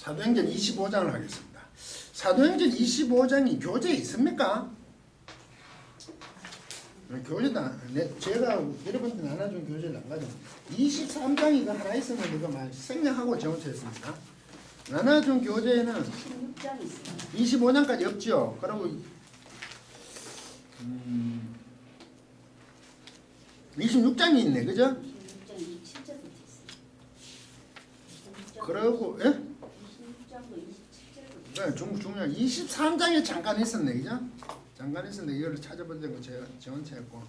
사도행전 25장을 하겠습니다. 사도행전 25장이 교재에 있습니까? 교재다. 제가 여러분들 나눠준 교재를 안 가져. 23장이 하나 있었는데 이거 막 생략하고 정치했습니다. 나눠준 교재에는 16장이 있습니다. 25장까지 없죠. 그리고 26장이 있네, 그죠? 26장 27절부터 있습니다. 그러고 26장도 27절부터. 네, 중요한 23장에 잠깐 있었네, 그죠? 잠깐 있었는데 이걸 찾아본 적은 제가 정치했고.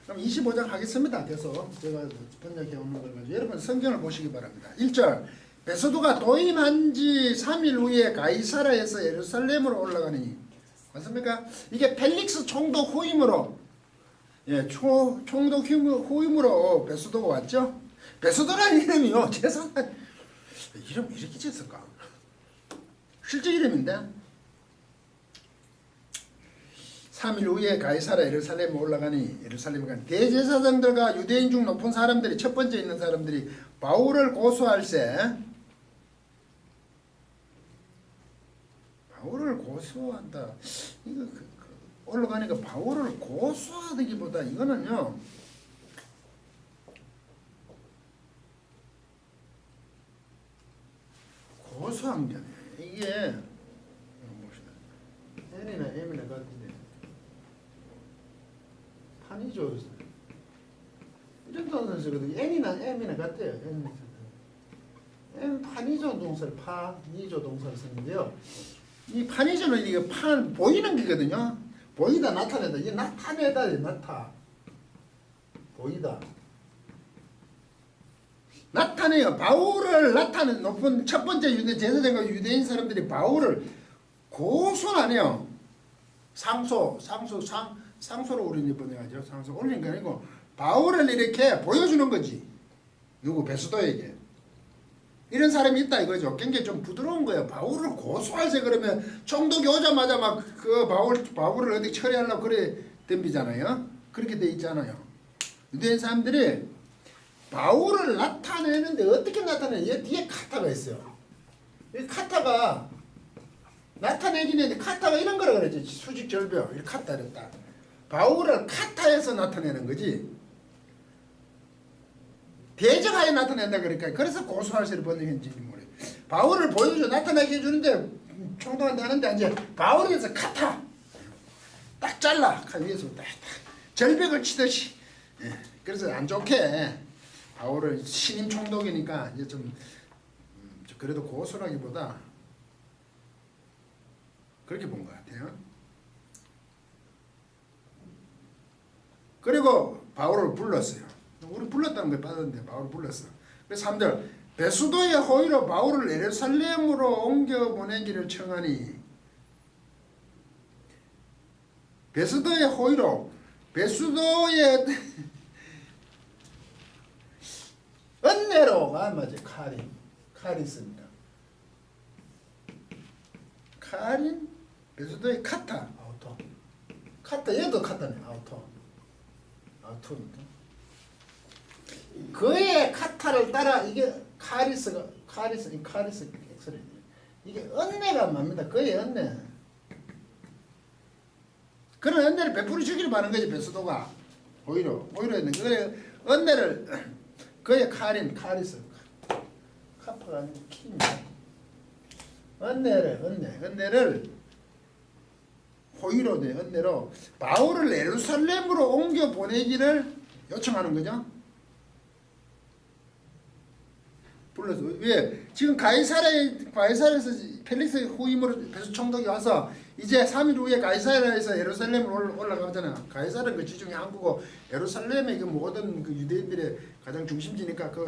그럼 25장 하겠습니다. 계속 제가 번역해 오는 걸 가지고 여러분 성경을 보시기 바랍니다. 1절 베소도가 도임한 지 3일 후에 가이사라에서 예루살렘으로 올라가니 맞습니까? 이게 펠릭스 총독 후임으로 총독 후임으로 베소도가 왔죠. 베소도라는 이름이요. 세상에 이름 이렇게 짓을까? 실제 이름인데 3일 후에 가이사라 예루살렘에 올라가니 예루살렘에 간 대제사장들과 유대인 중 높은 사람들이 첫 번째 있는 사람들이 바울을 고소할세 바울을 고소한다. 이거 올라가니까 바울을 고소하기보다 이거는요. 고소한 게 아니에요. 이게 N이나 M이나 같은데 판이죠. 이런 동사거든요. N이나 M이나 같아요. M 판이조 동사를 파니조 동사를 쓰는데요. 이 판이조는 이게 판 보이는 게거든요. 보이다 나타내다. 이게 나타내다 나타. 보이다. 나타내요. 바울을 나타낸 높은 첫 번째 유대 제사장과 유대인 사람들이 바울을 고소를 안 해요. 상소로 우리는 번역하죠. 상소 올린 게 아니고 바울을 이렇게 보여주는 거지. 누구 베소도에게. 이런 사람이 있다 이거죠. 굉장히 좀 부드러운 거예요. 바울을 고소할세 그러면 총독이 오자마자 막 그 바울을 어디 처리하려고 그래 덤비잖아요. 그렇게 돼 있잖아요. 유대인 사람들이 바울을 나타내는데 어떻게 나타내냐? 얘 뒤에 카타가 있어요. 이 카타가 나타내긴 했는데 카타가 이런 거라 그랬지. 수직 절벽 이렇게 카타 이랬다. 바울을 카타에서 나타내는 거지. 대적하에 나타낸다 그러니까 그래서 고소할세를 번역했는지 모르겠어요. 바울을 보여줘 나타나게 해주는데 총독한테 하는데 이제 바울에서 카타 딱 잘라 위에서 딱 절벽을 치듯이. 그래서 안 좋게 바울을 신임 총독이니까 이제 좀 그래도 고소라기보다 그렇게 본 것 같아요. 그리고 바울을 불렀어요. 우리 불렀다는 걸 받았는데 바울을 불렀어. 그래서 3절 베수도의 호의로 바울을 예루살렘으로 옮겨보내기를 청하니 베수도의 호의로 베수도의 은혜로가 맞아요. 카리스입니다. 카린 베수도의 카타 아우토 카타 얘도 카타네 아우토입니다. 그의 카타를 따라 이게 카리스 엑스레이 이게 은혜가 맙니다. 그의 은혜 그런 은혜를 베풀어 주기를 바라는 거지. 베수도가 오히려 있는 그의 은혜를 그의 카리스 카파가 아니고 키입니다. 은혜를 호의로 은혜로 바울을 예루살렘으로 옮겨 보내기를 요청하는 거죠. 불러서 왜 지금 가이사라에서 펠릭스 후임으로 베소 총독이 와서 이제 3일 후에 가이사라에서 예루살렘으로 올라가잖아요. 가이사라는 그 지중해 항구고 예루살렘의 그 모든 그 유대인들의 가장 중심지니까 그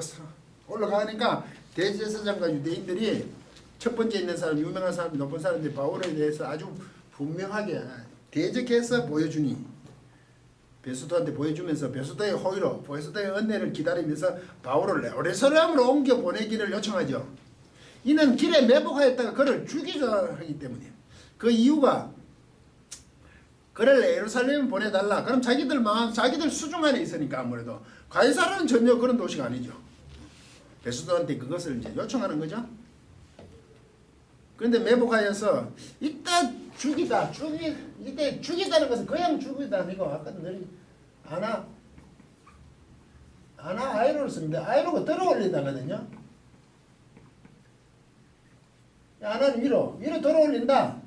올라가니까 대제사장과 유대인들이 첫 번째 있는 사람, 유명한 사람, 높은 사람들이 바울에 대해서 아주 분명하게 대적해서 보여주니 베수도한테 보여주면서 베수도의 호의로 베수도의 은혜를 기다리면서 바울을 예루살렘으로 옮겨 보내기를 요청하죠. 이는 길에 매복하였다가 그를 죽이자 하기 때문에 그 이유가 그를 예루살렘 보내달라. 그럼 자기들 수중 안에 있으니까 아무래도 가이사라는 전혀 그런 도시가 아니죠. 베수도한테 그것을 이제 요청하는 거죠. 그런데 매복하여서 이따 이때 죽이다는 것은 그냥 죽이다 아니고 아까 늘 아이로를 쓰는데 아이로가 들어 올린다거든요. 아나는 위로 들어 올린다.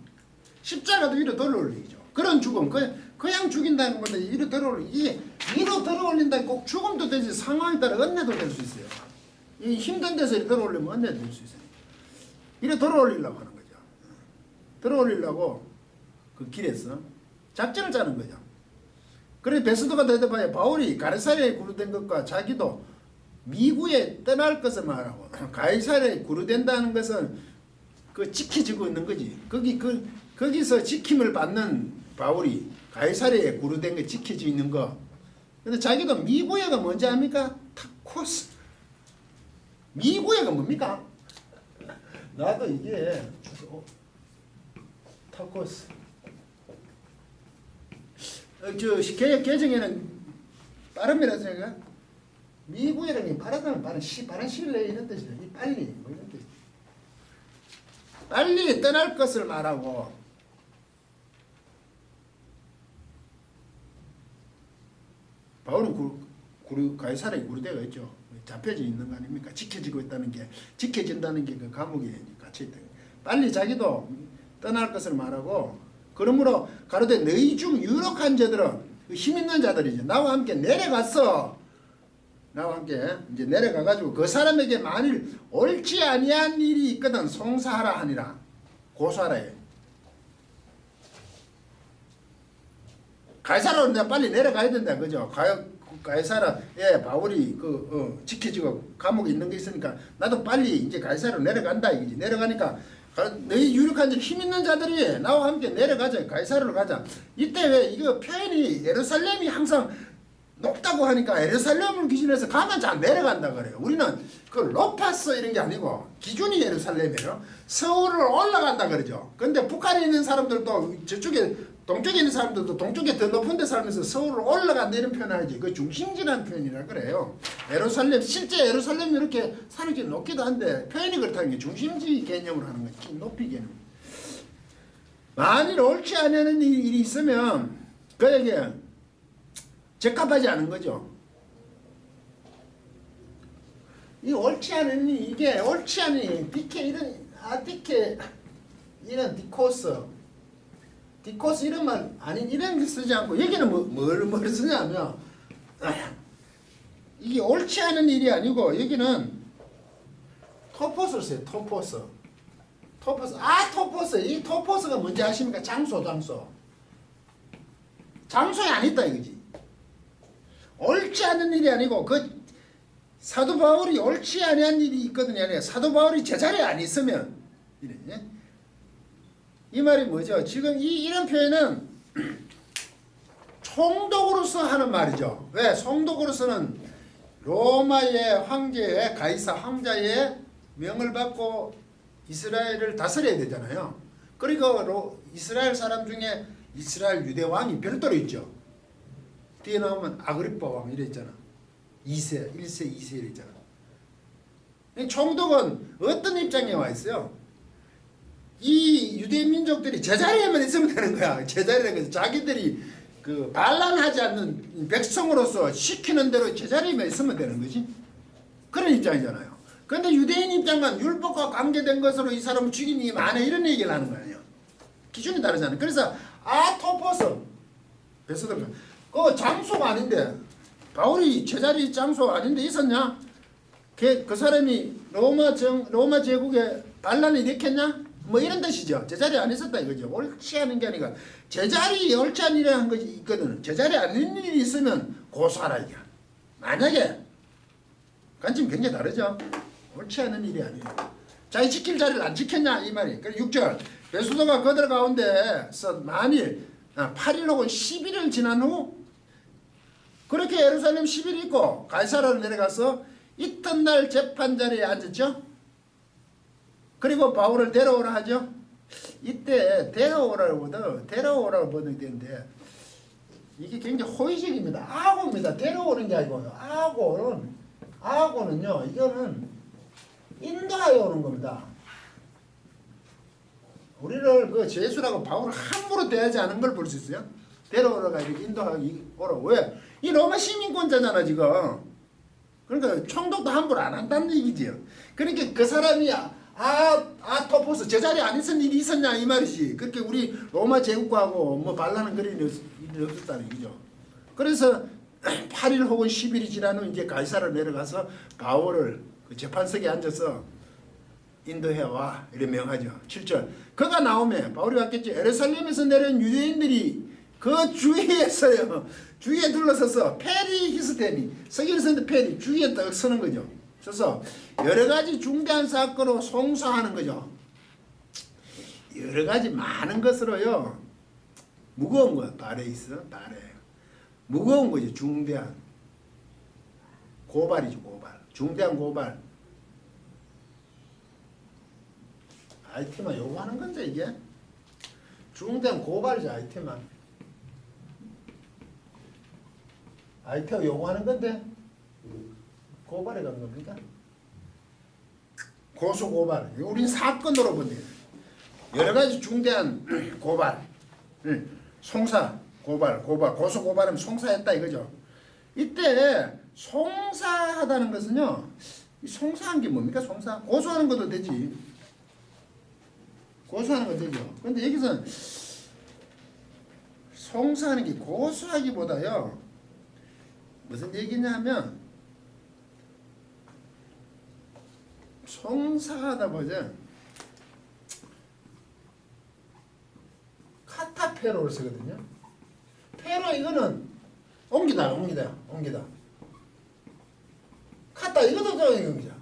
십자가도 위로 들어 올리죠. 그런 죽음 그냥 죽인다는 건데 위로 들어 이게 위로 들어 올린다는 꼭 죽음도 되지 상황에 따라 은혜도 될 수 있어요. 이 힘든 데서 이렇게 들어 올리면 은혜도 될 수 있어요. 이래 들어 올리려고 하는 거죠. 들어 올리려고 그 길에서 작전을 짜는 거죠. 그래 베스도가 대답하여 바울이 가이사랴에 구르된 것과 자기도 미구에 떠날 것을 말하고 가이사랴에 구르된다는 것은 그 지켜지고 있는 거지. 거기서 지킴을 받는 바울이 가이사랴에 구르된 거 지켜지고 있는 거. 근데 자기도 미구에가 뭔지 압니까? 타코스. 미구에가 뭡니까? 나도 이게 타코스. 개정에는 빠름이라서 제가 미구에라는 게 빠르다는 빠른 실내 이런 뜻이에요. 이 빨리 뭐 이런 뜻. 빨리 떠날 것을 말하고 바울은 가이사랴에 구르대가 있죠. 잡혀져 있는 거 아닙니까? 지켜지고 있다는 게 지켜진다는 게 그 감옥에 갇혀 있다. 빨리 자기도 떠날 것을 말하고 그러므로 가로되 너희 중 유력한 자들은 힘 있는 자들이죠. 나와 함께 내려갔어. 나와 함께 이제 내려가가지고 그 사람에게 만일 옳지 아니한 일이 있거든 송사하라 하니라. 고소하라 해. 가이사라로 내가 빨리 내려가야 된다. 그죠? 가이사라에 바울이 지켜지고 감옥에 있는 게 있으니까 나도 빨리 이제 가이사라로 내려간다. 이거지. 내려가니까 너희 유력한 힘 있는 자들이 나와 함께 내려가자. 가이사라로 가자. 이때 왜 이거 표현이 예루살렘이 항상 높다고 하니까 예루살렘을 기준해서 가면 잘 내려간다 그래요. 우리는 그 높았어 이런 게 아니고 기준이 예루살렘이에요. 서울을 올라간다 그러죠. 근데 북한에 있는 사람들도 저쪽에 동쪽에 있는 사람들도 동쪽에 더 높은 데 살면서 서울을 올라간다 이런 표현을 하지. 그 중심지라는 표현이라 그래요. 예루살렘 실제 예루살렘이 이렇게 산이 좀 높기도 한데 표현이 그렇다는 게 중심지 개념으로 하는 거지. 높이 개념. 만일 옳지 않은 일이 있으면 그에게 적합하지 않은 거죠. 이 옳지 않은 이게 옳지 않은 디케 이런 디코스 이런 말 아닌 이런 게 쓰지 않고 여기는 뭘 쓰냐면 이게 옳지 않은 일이 아니고 여기는 토포스를 써요. 토포스. 이 토포스가 뭔지 아십니까? 장소에 안 있다 이거지. 옳지 않은 일이 아니고 그 사도 바울이 옳지 아니한 일이 있거든요. 아니야. 사도 바울이 제자리에 안 있으면 이래. 이 말이 뭐죠? 지금 이런 표현은 총독으로서 하는 말이죠. 왜? 총독으로서는 로마의 황제의 가이사 황자의 명을 받고 이스라엘을 다스려야 되잖아요. 그리고 이스라엘 사람 중에 이스라엘 유대 왕이 별도로 있죠. 뒤에 나오면 아그리빠 왕 이래 있잖아. 1세 2세 이래 있잖아. 총독은 어떤 입장에 와 있어요? 이 유대 민족들이 제자리에만 있으면 되는 거야. 제자리라는 것은 자기들이 그 반란하지 않는 백성으로서 시키는 대로 제자리에만 있으면 되는 거지. 그런 입장이잖아요. 그런데 유대인 입장만 율법과 관계된 것으로 이 사람을 죽인 이 많아 이런 얘기를 하는 거예요. 기준이 다르잖아요. 그래서 토포스 베스들 그 장소가 아닌데 바울이 제자리 장소 아닌데 있었냐? 그 사람이 로마 제국에 반란을 일으켰냐? 뭐 이런 뜻이죠. 제자리에 안 있었다 이거죠. 옳지 않은 게 아니라 제자리에 옳지 않은 일이라는 것이 있거든. 제자리에 안 있는 일이 있으면 고소하라 이게. 만약에 관점이 굉장히 다르죠. 옳지 않은 일이 아니에요. 자기 지킬 자리를 안 지켰냐 이 말이. 그리고 6절 베스도가 그들 가운데서 만일 8일 혹은 10일을 지난 후 그렇게 예루살렘 10일 있고 가이사라로 내려가서 이튿날 재판자리에 앉았죠. 그리고 바울을 데려오라 하죠. 이때 데려오라고 번역되는데 이게 굉장히 호의적입니다. 악어입니다. 데려오는 게 아니고 악어는요 이거는 인도하여 오는 겁니다. 우리를 그 제수라고 바울을 함부로 대하지 않은 걸 볼 수 있어요. 데려오러가 이렇게 인도하기 오라. 왜? 이 로마 시민권자잖아 지금. 그러니까 총독도 함부로 안 한다는 얘기지요. 그러니까 그 사람이 아토포스 제자리에 안 있었는 일이 있었냐 이 말이지. 그렇게 우리 로마 제국하고 뭐 반란은 그런 일이 없었다는 얘기죠. 그래서 8일 혹은 10일이 지난 후 이제 가이사르 내려가서 바울을 그 재판석에 앉아서 인도해와 이렇게 명하죠. 7절 그가 나오면 바울이 왔겠지. 예루살렘에서 내려온 유대인들이 그 주위에서요. 주위에 둘러서서 페리히스테니 서기를 쓰는데 페리 주위에 딱 서는 거죠. 그래서 여러 가지 중대한 사건으로 송사하는 거죠. 여러 가지 많은 것으로요. 무거운 거야. 발에 있어. 발에. 무거운 거죠. 중대한. 고발이죠. 고발. 중대한 고발. 아이템만 요구하는 건데 이게. 중대한 고발이죠. 아이템만. 아이템 요구하는 건데 고발에 가는 겁니까? 고소 고발. 우린 사건으로 본대요. 여러 가지 중대한 고발, 송사 고발, 고소 고발하면 송사했다 이거죠. 이때 송사하다는 것은요. 송사한 게 뭡니까? 송사 고소하는 것도 되지. 고소하는 것도 되죠. 그런데 여기서는 송사하는 게 고소하기보다요. 무슨 얘기냐면 송사하다 보자. 카타페로를 쓰거든요. 페로 이거는 옮기다. 카타 이것도 옮기자.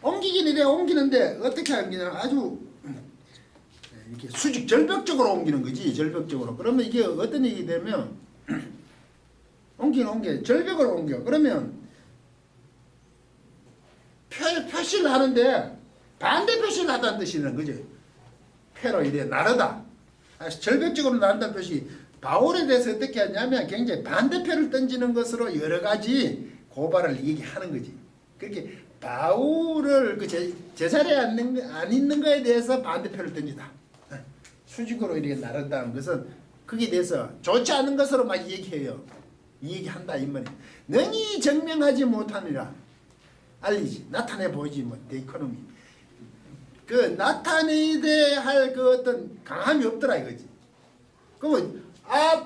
옮기긴 이래 옮기는데 어떻게 옮기냐 아주 이렇게 수직 절벽적으로 옮기는 거지. 절벽적으로. 그러면 이게 어떤 얘기 되면 옮겨 절벽으로 옮겨. 그러면 표시를 하는데 반대 표시를 하다는 뜻이라는 거지. 패로 이래 나르다. 절벽적으로 나른다는 표시. 바울에 대해서 어떻게 하냐면 굉장히 반대표를 던지는 것으로 여러 가지 고발을 얘기하는 거지. 그렇게 바울을 그 제자리에 안 있는 거에 대해서 반대표를 던지다. 수직으로 이렇게 나른다는 것은 거기에 대해서 좋지 않은 것으로 막 얘기해요. 이 얘기한다 이 말이야. 능히 증명하지 못하니라 알리지 나타내 보이지 뭐 데이코노미 그 나타내야 할 그 어떤 강함이 없더라 이거지. 그러면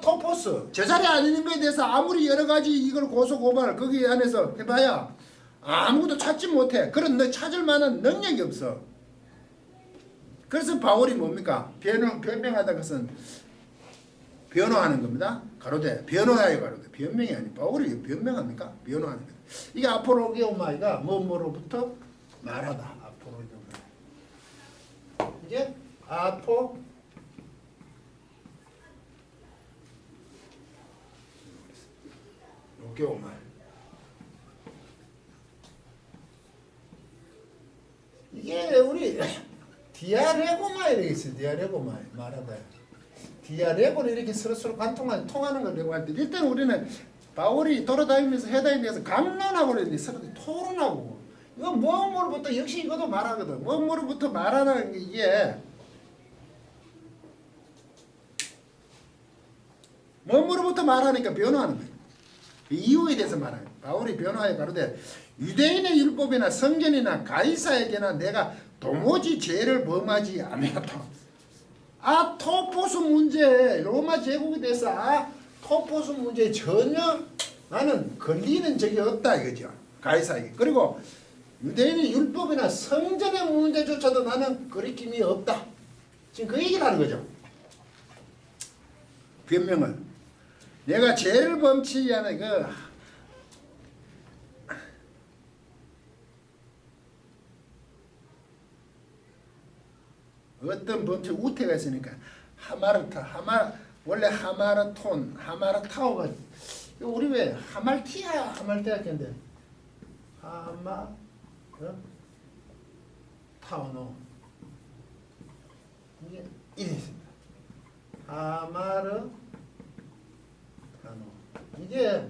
토포스 제자리에 안 있는 거에 대해서 아무리 여러 가지 이걸 고소 고발 거기 안에서 해봐야 아무것도 찾지 못해. 그런 너 찾을 만한 능력이 없어. 그래서 바울이 뭡니까? 변명하다 것은 변호하는 겁니다. 가로대 변호하여 가로대 변명이 아니 바울이 변명합니까? 변호하는 거다. 이게 아포로게오마이가 뭐로부터 말하다. 아포로게오마 이게 아포로게오마 이게 우리 디아레고마 이렇게 있어요. 디아레고마 말하다. 디아레고는 이렇게 서로 통하는 걸 레고 할 때 일단 우리는 바울이 돌아다니면서 해다니면서 강론하고 그랬는데 서로 토론하고 이거 뭐뭐로부터 역시 이것도 말하거든. 뭐뭐로부터 말하는 게 이게 뭐뭐로부터 말하니까 변호하는 거예요. 이유에 대해서 말해요. 바울이 변호하여 가로되 유대인의 율법이나 성전이나 가이사에게나 내가 도무지 죄를 범하지 아니하다. 토포스 문제 로마 제국에 대해서 토포스 문제에 전혀 나는 걸리는 적이 없다 이거죠. 가이사에게. 그리고 유대인의 율법이나 성전의 문제조차도 나는 거리낌이 없다. 지금 그 얘기를 하는 거죠. 변명을. 내가 죄를 범치 않은 어떤 범죄 우태가 있으니까 원래 하마라타오가 우리 왜 하말티아 했는데 타오노 이게 이래 있습니다. 하마르타노 이게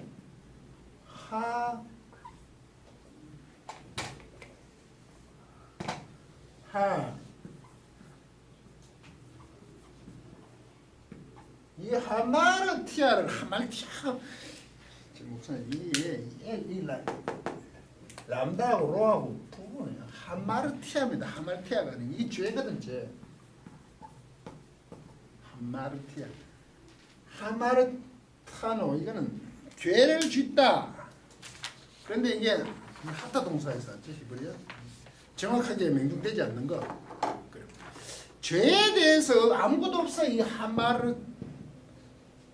이 하마르티아를 하마르티아 목사님 이 람다하고 로하고 부분은 하마르티아입니다. 하마르티아가 아니고 이 죄거든 죄. 하마르티아. 하마르타노 이거는 죄를 짓다. 그런데 이게 하타 동사에서 히브리어 정확하게 명중되지 않는 거. 죄에 대해서 아무것도 없어. 이 하마르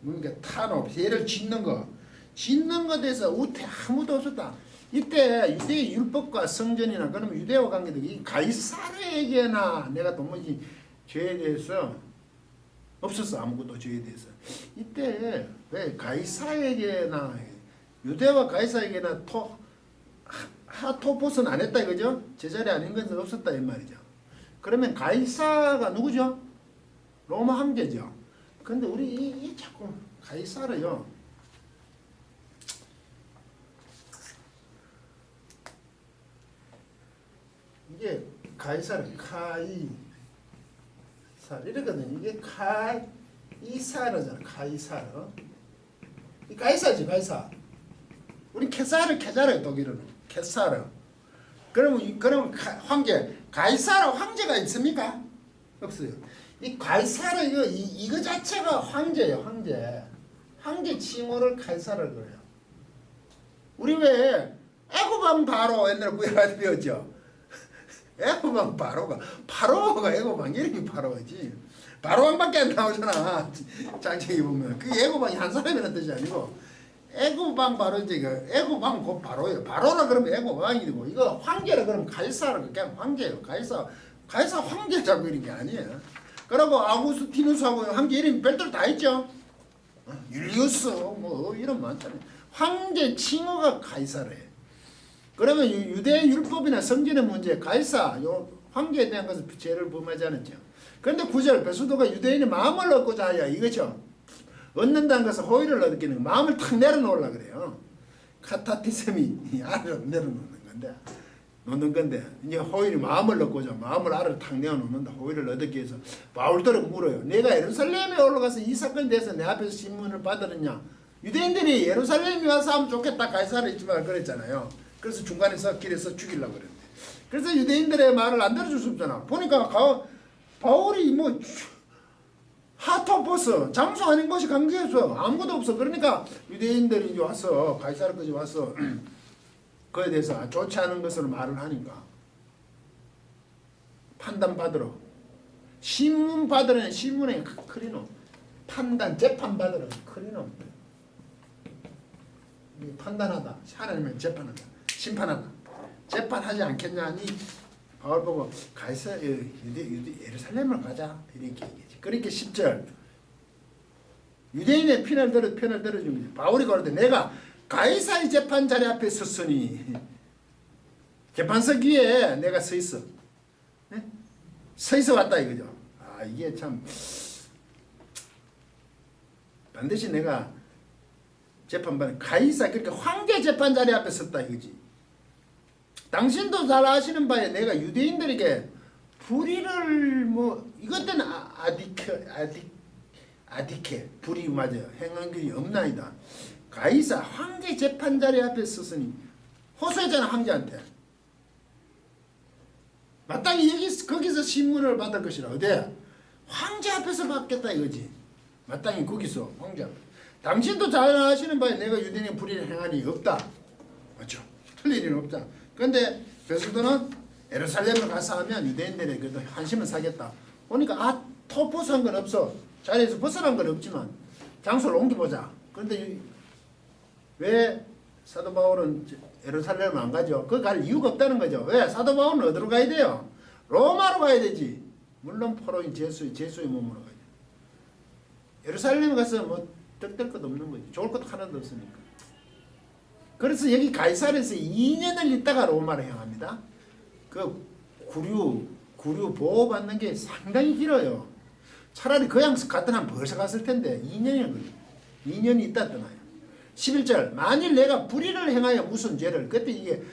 뭔가 타노 죄를 짓는 거. 짓는 것에 대해서 우태 아무도 없었다. 이때 유대의 율법과 성전이나 그러면 유대와 관계도 이 가이사르에게나 내가 도무지 죄에 대해서 없었어. 아무것도 죄에 대해서. 이때 왜 가이사에게나 유대와 가이사에게나 하토포스는 안 했다 이거죠? 제자리 아닌 것은 없었다 이 말이죠. 그러면 가이사가 누구죠? 로마 황제죠. 근데 우리 이 자꾸 가이사르요. 이게 가이사르 카이사르 이러거든요. 이게 카이사르잖아. 카이사르. 이 가이사지 가이사. 우리 케사르 독일어는 케사르. 그러면 황제 가이사르 황제가 있습니까? 없어요. 이 가이사르 이거 자체가 황제예요. 황제 칭호를 가이사르 그래요. 우리 왜 애고방 바로 옛날에 구약에 배웠죠. 애고방 바로가 애고방 이름이 바로지. 바로왕밖에 안 나오잖아. 장책이 보면 그 애고방이 한 사람이라는 뜻이 아니고 애고방 바로 이제 애고방 곧 바로예요. 바로라 그러면 애고방이 되고 이거 황제라 그러면 가이사라 그냥 황제예요. 가이사 황제 자꾸 이런 게 아니에요. 그리고 아우구스티누스하고 황제 이름이 별도로 다 있죠. 율리우스 뭐 이런 많잖아요. 황제 칭호가 가이사르예요. 그러면 유대 율법이나 성전의 문제 가이사 요 황제에 대한 것은 죄를 범하지 않았죠. 그런데 9절 베스도가 유대인의 마음을 얻고자 하여 이거죠. 얻는다는 것은 호의를 얻기는 마음을 탁 내려놓으려고 그래요. 카타티셈이 알을 내려놓는 건데 이제 호의를 마음을 얻고자 마음을 알을 탁 내어놓는다. 호의를 얻기 위해서 바울더러 물어요. 내가 예루살렘에 올라가서 이 사건에 대해서 내 앞에서 신문을 받으느냐. 유대인들이 예루살렘에 와서 하면 좋겠다. 가이사르 있지만 그랬잖아요. 그래서 중간에서 길에서 죽이려고 그랬는데 그래서 유대인들의 말을 안 들어줄 수 없잖아. 보니까 바울이 뭐 하토포스 장수 아닌 것이 강제했어. 아무것도 없어. 그러니까 유대인들이 이제 와서 가이사르까지 와서 그에 대해서 좋지 않은 것으로 말을 하니까 판단받으러 신문 받으러 신문에 크리노 판단 재판 받으러 크리노 판단하다 하나님은 재판하다 심판하다 재판하지 않겠냐니 바울 보고 가이사 예루살렘을 가자 이렇게 얘기했지. 그렇게 10절 유대인의 편을 들어주는 거지. 바울이 그러는데 내가 가이사의 재판 자리 앞에 섰으니 재판석 위에 내가 서 있어. 네? 서 있어 왔다 이거죠. 아 이게 참 반드시 내가 재판받는 가이사 그러니까 황제 재판 자리 앞에 섰다 이거지. 당신도 잘 아시는 바에 내가 유대인들에게 불의를 뭐 이것 때는 아디케 불의 맞아요. 행한 길이 없나이다. 가이사 황제 재판 자리 앞에 섰으니 호소했잖아 황제한테. 마땅히 거기서 신문을 받을 것이라. 어디? 황제 앞에서 받겠다 이거지. 마땅히 거기서 황제 앞에. 당신도 잘 아시는 바에 내가 유대인의 불의를 행하니 없다. 맞죠? 틀릴 일은 없다. 그런데 베스도는 예루살렘을 가서 하면 유대인들의 그래도 한심을 사겠다. 보니까 토포스한 건 없어. 자리에서 벗어난 건 없지만 장소를 옮겨보자. 그런데 왜 사도 바울은 예루살렘을 안 가죠? 그 갈 이유가 없다는 거죠. 왜? 사도 바울은 어디로 가야 돼요? 로마로 가야 되지. 물론 포로인 제수의 몸으로 가야 돼. 예루살렘에 가서 뭐 뜰 것도 없는 거지. 좋을 것도 하나도 없으니까. 그래서 여기 가이사르에서 2년을 있다가 로마로 향합니다. 그 구류 보호받는 게 상당히 길어요. 차라리 그 양식 같으면 벌써 갔을 텐데 2년이 걸려. 2년이 있다 떠나요. 11절 만일 내가 불의를 행하여 무슨 죄를 그때 이게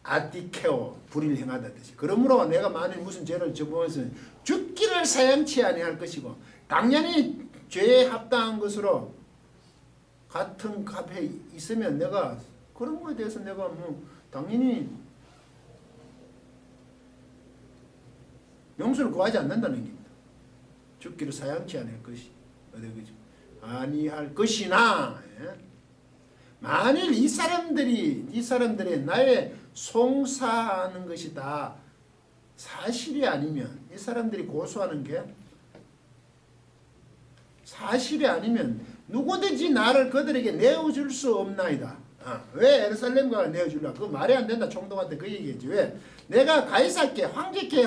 아디케오 불의를 행하다 뜻이. 그러므로 내가 만일 무슨 죄를 저버려서 죽기를 사양치 아니할 것이고 당연히 죄에 합당한 것으로 같은 값에 있으면 내가 그런 거에 대해서 내가 뭐 당연히 용서를 구하지 않는다는 겁니다. 죽기를 사양치 않을 것이 어디 그죠? 아니할 것이나 만일 이 사람들의 나의 송사하는 것이 다 사실이 아니면 이 사람들이 고소하는 게 사실이 아니면 누구든지 나를 그들에게 내어줄 수 없나이다. 왜 예루살렘과 내어줄라? 그 말이 안 된다. 총독한테 그 얘기했지. 왜? 내가 가이사께 황제께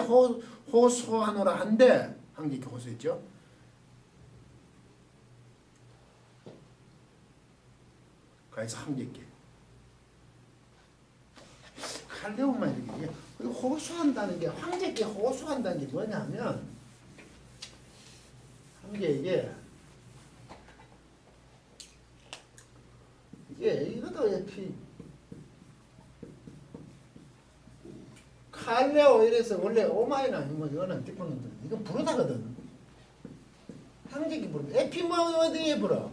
호소하노라 한데 황제께 호소했죠. 가이사 황제께 칼데오만 이렇게 호소한다는 게 황제께 호소한다는 게 뭐냐면 황제에게 이것도 에피 칼레오 이래서 원래 오마이나 뭐 이거는 디폰은 이건 부르다거든. 황제께 부르 에피 뭐 어디에 불어?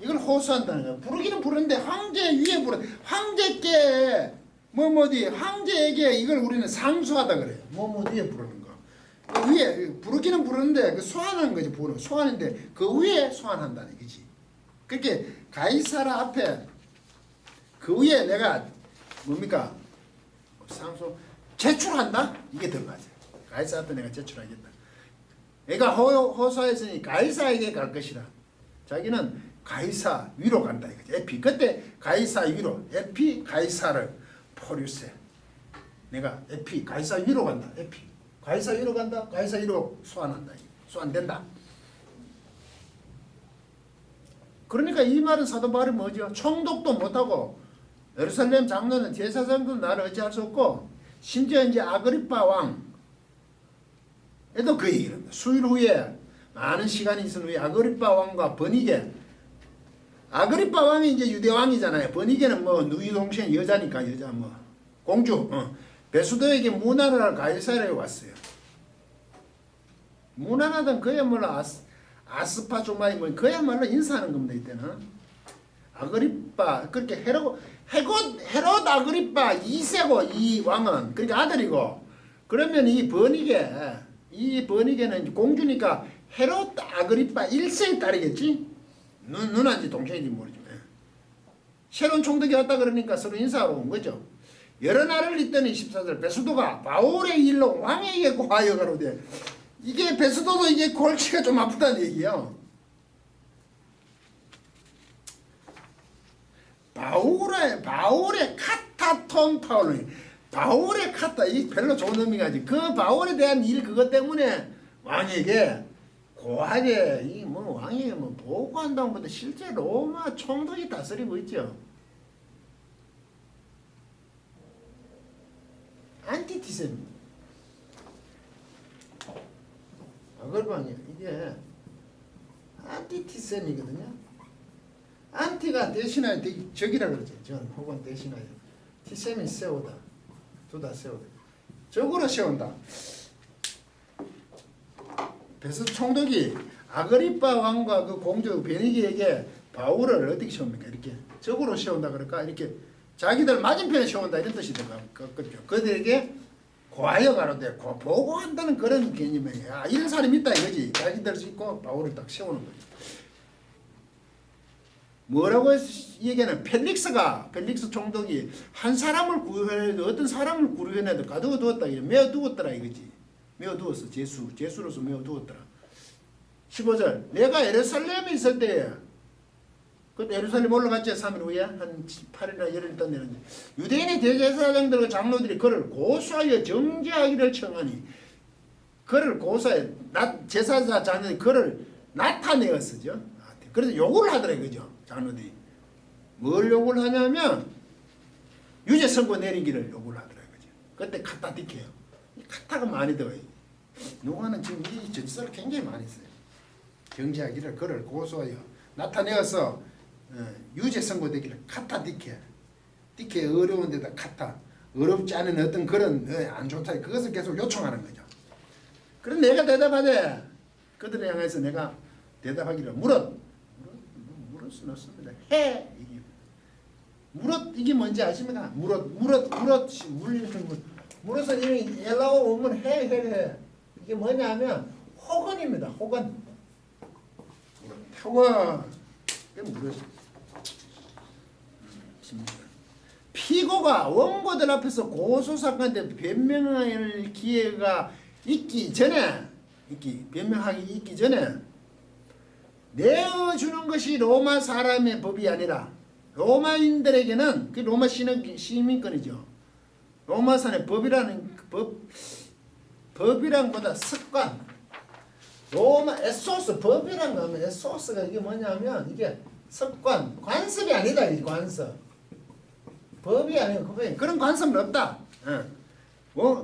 이걸 호소한다는 거야. 부르기는 부르는데 황제 위에 부르. 황제께 뭐뭐디 황제에게 이걸 우리는 상소하다 그래요. 뭐뭐디에 부르는 거. 그 위에 부르기는 부르는데 그 소환하는 거지. 부르는 소환인데 그 위에 소환한다는 거지. 그렇게 가이사라 앞에 그 위에 내가 뭡니까 상소 제출한다 이게 들어가죠. 가이사 앞에 내가 제출하겠다. 내가 호소했으니 가이사에게 갈 것이라. 자기는 가이사 위로 간다 이거지. 에피 그때 가이사 위로 에피 가이사를 포류세. 내가 에피 가이사 위로 간다. 에피 가이사 위로 간다. 가이사 위로 소환한다. 소환된다. 그러니까 이 말은 사도 바울이 뭐죠? 총독도 못하고 예루살렘 장로는 제사장도 나를 어찌할 수 없고 심지어 이제 아그리파 왕에도 그 얘기를 합니다. 수일 후에 많은 시간이 있은 후에 아그리파 왕과 버니게 아그리파 왕이 이제 유대 왕이잖아요. 버니게는 뭐 누이 동생 여자니까 여자 뭐 공주 베수도에게 문안을 가이사랴에 왔어요. 문안하던 그야말로 아스파 조마이 뭐 그야말로 인사하는 겁니다. 이때는 아그리파 그렇게 헤롯 아그리파 2세고 이 왕은 그러니까 아들이고 그러면 이 버니게는 공주니까 헤롯 아그리파 1세의 딸이겠지. 누나인지 동생인지 모르지만 새로운 총독이 왔다 그러니까 서로 인사하러 온 거죠. 여러 날을 있더니 14절 베수도가 바울의 일로 왕에게 고하여 가로되 이게 베수도도 이게 골치가 좀 아프다는 얘기예요. 바울의 카타톤 파울로 바울의 카타 이 별로 좋은 의미가 아니지. 그 바울에 대한 일 그것 때문에 왕에게 고하게 이 뭐 왕에게 뭐 보고한다는 것보다 실제 로마 총독이 다스리고 있죠. 안티티셈 아글방이야. 이게 안티티셈이거든요. 안티가 대신하여 적이라 그러죠. 전 혹은 대신하여 티셈이 세우다. 둘 다 세우다. 적으로 세운다. 베스 총독이 아그리파 왕과 그 공주 베니게에게 바울을 어떻게 세웁니까? 이렇게 적으로 세운다 그럴까? 이렇게 자기들 맞은편에 세운다 이런 뜻이 되겠죠. 그들에게 고하여 가로되 보고한다는 그런 개념이에요. 이런 사람이 있다 이거지. 자기들 짓고 바울을 딱 세우는 거죠. 뭐라고 얘기하는 펠릭스 총독이 한 사람을 구해내도 어떤 사람을 구해내도 가두어 두었다. 메어 두었더라 이거지. 메어 두었어. 제수로서 메어 두었더라. 15절 내가 예루살렘에 있을 때에 그때 예루살렘 올라갔지 3일 후에 한 8일이나 열흘 있다 내는데 유대인의 대제사장들과 장로들이 그를 고소하여 정죄하기를 청하니 그를 고소해 제사자 장로들이 그를 나타내었어죠. 그래서 요구를 하더라 그죠. 장로들이 뭘 요구를 하냐면 유죄 선고 내리기를 요구를 하더라 그죠. 그때 카타 디케요. 카타가 많이 들어요. 누가는 지금 이 전설을 굉장히 많이 써요. 정죄하기를 그를 고소하여 나타내어서 유죄 선고되기를 카타 디케 어려운 데다 카타 어렵지 않은 어떤 그런 안 좋다 그것을 계속 요청하는 거죠. 그럼 내가 대답하되 그들을 향해서 내가 대답하기를 물었 수는 없습니다. 해 이게 물었 이게 뭔지 아십니까? 물었 물리는 물어서 이미 엘라오 오면 해 이게 뭐냐면 혹은입니다. 혹은 그게 물었어. 피고가 원고들 앞에서 고소사건에 변명할 기회가 변명하기 있기 전에 내어주는 것이 로마 사람의 법이 아니라 로마인들에게는 그 로마 시민권이죠. 로마 사람의 법이라는 법이란 보다 습관 로마 에소스 법이란 거 하면 에소스가 이게 뭐냐면 이게 습관 관습이 아니다. 이 관습 법이 아니고 그런 관습은 없다.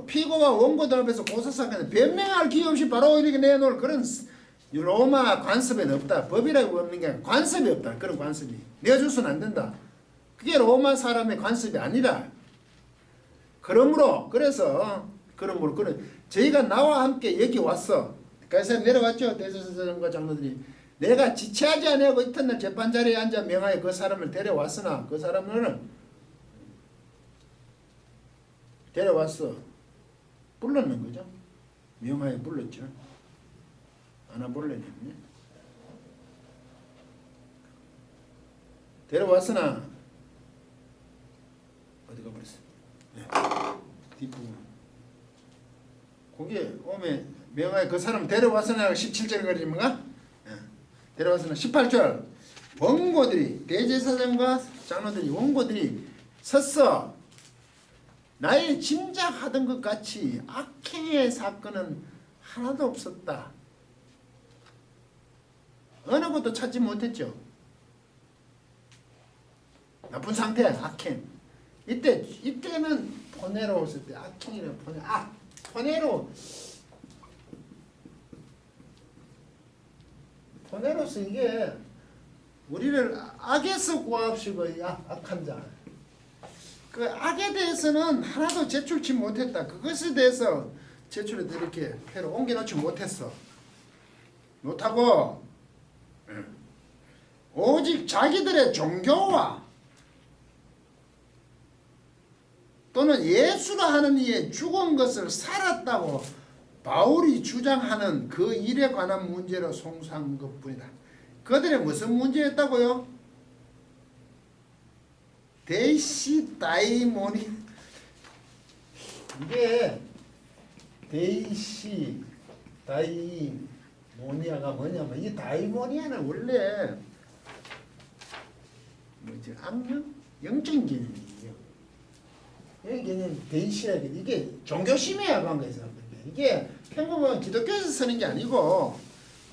피고와 원고들 앞에서 고소사건에 변명할 기회 없이 바로 이렇게 내놓을 그런 로마 관습에는 없다. 법이라고 없는 게 아니라 관습이 없다. 그런 관습이 내줄 수는 안 된다. 그게 로마 사람의 관습이 아니라 그러므로 저희가 나와 함께 여기 왔어. 그래서 내려왔죠. 대제사장과 장로들이 내가 지체하지 아니하고 이튿날 재판 자리에 앉아 명하여 그 사람을 데려왔으나 그 사람을 데려왔어. 불렀는 거죠. 명하여 불렀죠. 하나 불렀네. 데려왔으나 어디가 버렸어? 네. 뒷부분. 거기에 오면 명하여 그 사람 데려왔으나 17절 그러지만가? 데려왔으나 18절 원고들이 대제사장과 장로들이 원고들이 섰어. 나의 짐작하던 것 같이 악행의 사건은 하나도 없었다. 어느 것도 찾지 못했죠. 나쁜 상태, 악행. 이때는 포네로 했을 때 악행이라 포네로스 이게 우리를 악에서 구합시고 악한 자. 그 악에 대해서는 하나도 제출치 못했다. 그것에 대해서 제출을 이렇게 패로 옮겨놓지 못하고 오직 자기들의 종교와 또는 예수라 하는 이의 죽은 것을 살았다고 바울이 주장하는 그 일에 관한 문제로 송사한 것뿐이다. 그들의 무슨 문제였다고요? 데이시다이모니 이게 데이시다이모니아가 뭐냐면 이 다이모니아는 원래 뭐지 악령? 영적인 개념이에요. 이 개념 데이시라고 이게 종교심에 관계에서 이게 평범한 기독교에서 쓰는 게 아니고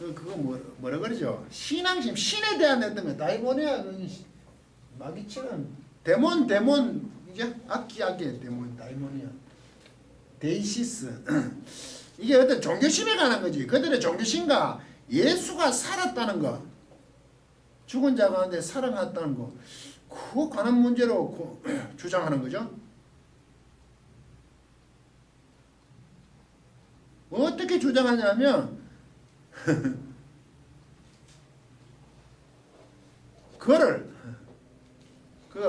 그거 뭐라 그러죠? 신앙심 신에 대한 어떤 거 다이모니아 마귀치는 데몬 이게 악기의 데몬 다이모니아 데이시스 이게 어떤 종교심에 관한 거지. 그들의 종교심과 예수가 살았다는 거 죽은 자 가운데 살아났다는 거 그거 관한 문제로 주장하는 거죠. 어떻게 주장하냐면 그가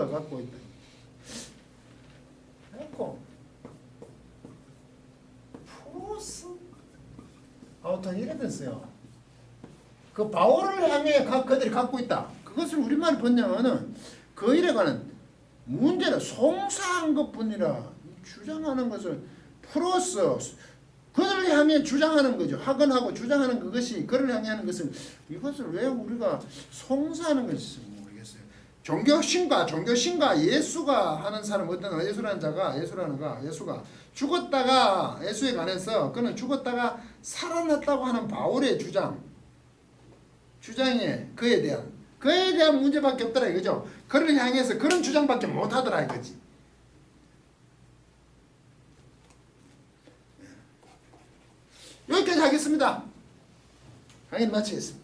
갖고 있다. 갖고 프로스 아무튼 이래 됐어요. 그 바울을 향해 그들이 갖고 있다. 그것을 우리말 번역하는 그 일에 관한 문제는 송사한 것뿐이라 주장하는 것을 프로스 그들을 향해 주장하는 거죠. 학언하고 주장하는 그것이 그를 향해 하는 것을 이것을 왜 우리가 송사하는 것인지 모르겠어요. 종교신과 예수가 하는 사람 어떤 예수라는 자가 예수가 죽었다가 예수에 관해서 그는 죽었다가 살아났다고 하는 바울의 주장에 그에 대한 문제밖에 없더라 이거죠. 그를 향해서 그런 주장밖에 못하더라 이거지. 여기까지 하겠습니다. 강의 마치겠습니다.